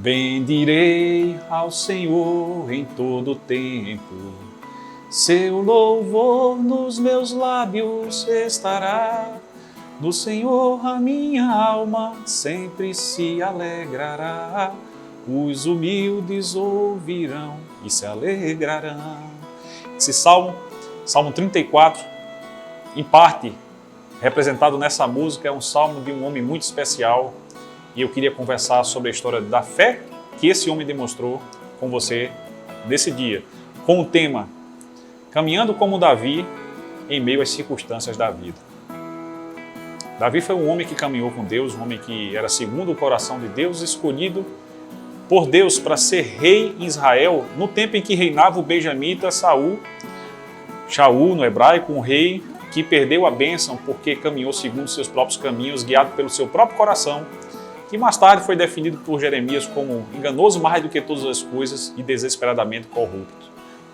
Bendirei ao Senhor em todo tempo, seu louvor nos meus lábios estará. No Senhor a minha alma sempre se alegrará. Os humildes ouvirão e se alegrarão. Esse Salmo 34, em parte, representado nessa música, é um salmo de um homem muito especial. E eu queria conversar sobre a história da fé que esse homem demonstrou com você nesse dia, com o tema Caminhando como Davi em meio às circunstâncias da vida. Davi foi um homem que caminhou com Deus, um homem que era segundo o coração de Deus, escolhido por Deus para ser rei em Israel, no tempo em que reinava o benjamita Saul, Shaul no hebraico, um rei que perdeu a bênção porque caminhou segundo seus próprios caminhos, guiado pelo seu próprio coração, que mais tarde foi definido por Jeremias como enganoso mais do que todas as coisas e desesperadamente corrupto.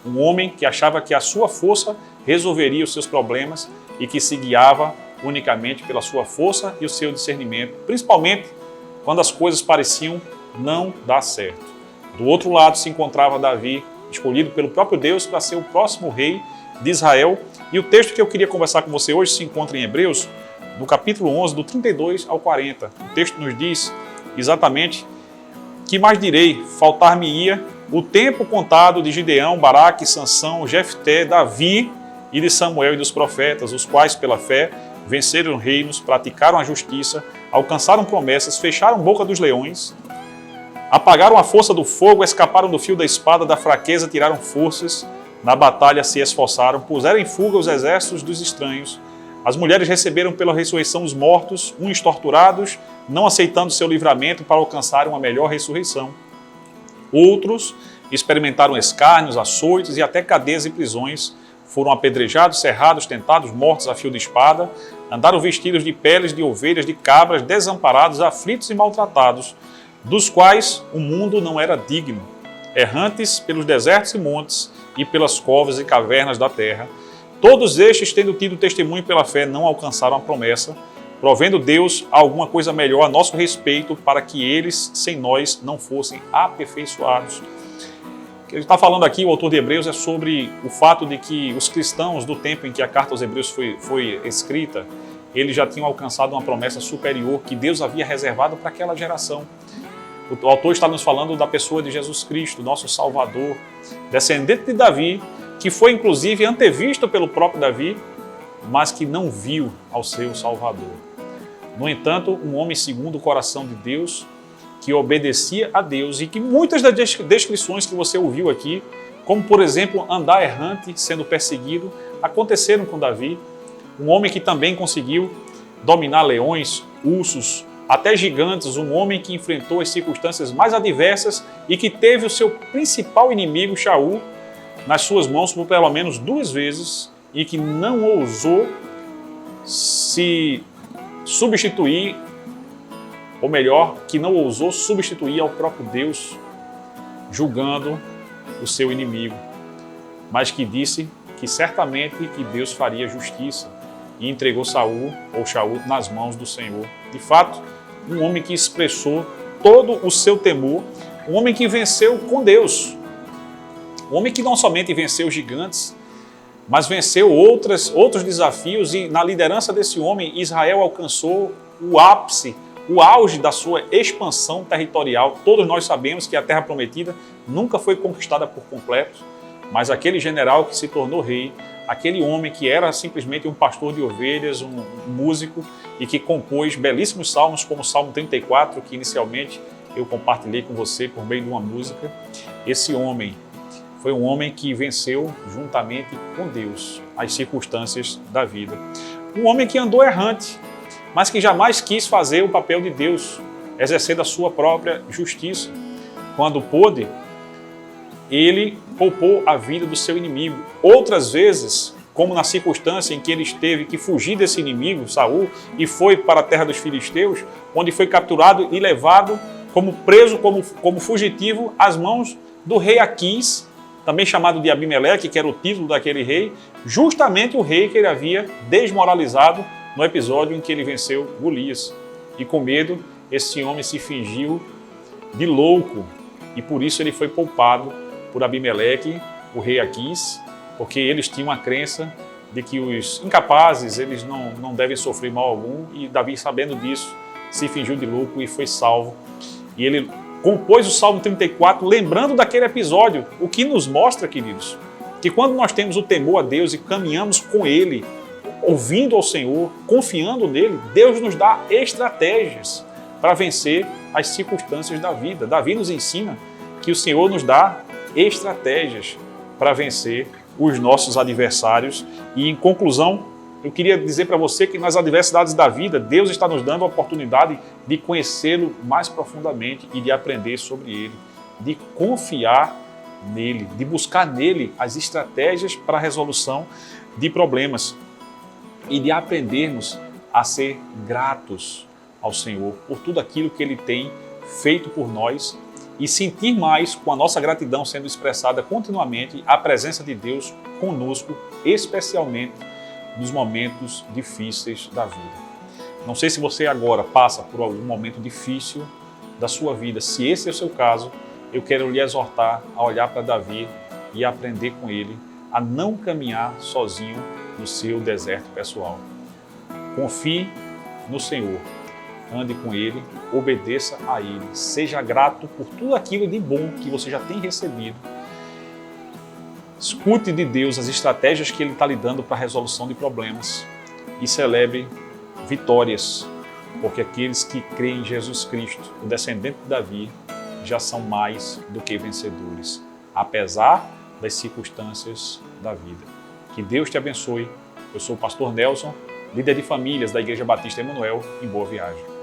Um homem que achava que a sua força resolveria os seus problemas e que se guiava unicamente pela sua força e o seu discernimento, principalmente quando as coisas pareciam não dar certo. Do outro lado se encontrava Davi, escolhido pelo próprio Deus para ser o próximo rei de Israel. E o texto que eu queria conversar com você hoje se encontra em Hebreus, no capítulo 11, do 32 ao 40. O texto nos diz exatamente: que mais direi, faltar-me-ia o tempo contado de Gideão, Baraque, Sansão, Jefté, Davi e de Samuel e dos profetas, os quais pela fé venceram reinos, praticaram a justiça, alcançaram promessas, fecharam boca dos leões, apagaram a força do fogo, escaparam do fio da espada, da fraqueza tiraram forças, na batalha se esforçaram, puseram em fuga os exércitos dos estranhos. As mulheres receberam pela ressurreição os mortos, uns torturados, não aceitando seu livramento para alcançarem uma melhor ressurreição. Outros experimentaram escárnios, açoites e até cadeias e prisões. Foram apedrejados, cerrados, tentados, mortos a fio de espada. Andaram vestidos de peles de ovelhas, de cabras, desamparados, aflitos e maltratados, dos quais o mundo não era digno. Errantes pelos desertos e montes e pelas covas e cavernas da terra. Todos estes, tendo tido testemunho pela fé, não alcançaram a promessa, provendo Deus alguma coisa melhor a nosso respeito, para que eles, sem nós, não fossem aperfeiçoados. O que ele está falando aqui, o autor de Hebreus, é sobre o fato de que os cristãos, do tempo em que a carta aos Hebreus foi escrita, eles já tinham alcançado uma promessa superior que Deus havia reservado para aquela geração. O autor está nos falando da pessoa de Jesus Cristo, nosso Salvador, descendente de Davi, que foi inclusive antevisto pelo próprio Davi, mas que não viu ao seu Salvador. No entanto, um homem segundo o coração de Deus, que obedecia a Deus e que muitas das descrições que você ouviu aqui, como por exemplo andar errante, sendo perseguido, aconteceram com Davi. Um homem que também conseguiu dominar leões, ursos, até gigantes, um homem que enfrentou as circunstâncias mais adversas e que teve o seu principal inimigo, Shaul, nas suas mãos por pelo menos 2 vezes e que não ousou se substituir, ou melhor, que não ousou substituir ao próprio Deus, julgando o seu inimigo, mas que disse que certamente que Deus faria justiça e entregou Shaul nas mãos do Senhor. De fato, um homem que expressou todo o seu temor, um homem que venceu com Deus, um homem que não somente venceu gigantes, mas venceu outros desafios, e na liderança desse homem, Israel alcançou o ápice, o auge da sua expansão territorial. Todos nós sabemos que a Terra Prometida nunca foi conquistada por completo, mas aquele general que se tornou rei, aquele homem que era simplesmente um pastor de ovelhas, um músico, e que compôs belíssimos salmos, como o Salmo 34, que inicialmente eu compartilhei com você por meio de uma música. Esse homem foi um homem que venceu juntamente com Deus as circunstâncias da vida. Um homem que andou errante, mas que jamais quis fazer o papel de Deus, exercendo a sua própria justiça. Quando pôde, ele poupou a vida do seu inimigo. Outras vezes, como na circunstância em que ele teve que fugir desse inimigo, Saul, e foi para a terra dos filisteus, onde foi capturado e levado como preso, como fugitivo, às mãos do rei Aquis, também chamado de Abimeleque, que era o título daquele rei, justamente o rei que ele havia desmoralizado no episódio em que ele venceu Golias. E com medo, esse homem se fingiu de louco, e por isso ele foi poupado por Abimeleque, o rei Aquis, porque eles tinham a crença de que os incapazes, eles não devem sofrer mal algum, e Davi, sabendo disso, se fingiu de louco e foi salvo. E ele compôs o Salmo 34, lembrando daquele episódio, o que nos mostra, queridos, que quando nós temos o temor a Deus e caminhamos com Ele, ouvindo ao Senhor, confiando nele, Deus nos dá estratégias para vencer as circunstâncias da vida. Davi nos ensina que o Senhor nos dá estratégias para vencer os nossos adversários. E, em conclusão, eu queria dizer para você que nas adversidades da vida, Deus está nos dando a oportunidade de conhecê-lo mais profundamente e de aprender sobre ele, de confiar nele, de buscar nele as estratégias para a resolução de problemas e de aprendermos a ser gratos ao Senhor por tudo aquilo que Ele tem feito por nós e sentir mais, com a nossa gratidão sendo expressada continuamente, a presença de Deus conosco, especialmente nos momentos difíceis da vida. Não sei se você agora passa por algum momento difícil da sua vida. Se esse é o seu caso, eu quero lhe exortar a olhar para Davi e aprender com ele a não caminhar sozinho no seu deserto pessoal. Confie no Senhor, ande com Ele, obedeça a Ele, seja grato por tudo aquilo de bom que você já tem recebido. Escute de Deus as estratégias que Ele está lhe dando para a resolução de problemas e celebre vitórias, porque aqueles que creem em Jesus Cristo, o descendente de Davi, já são mais do que vencedores, apesar das circunstâncias da vida. Que Deus te abençoe. Eu sou o pastor Nelson, líder de famílias da Igreja Batista Emanuel, em Boa Viagem.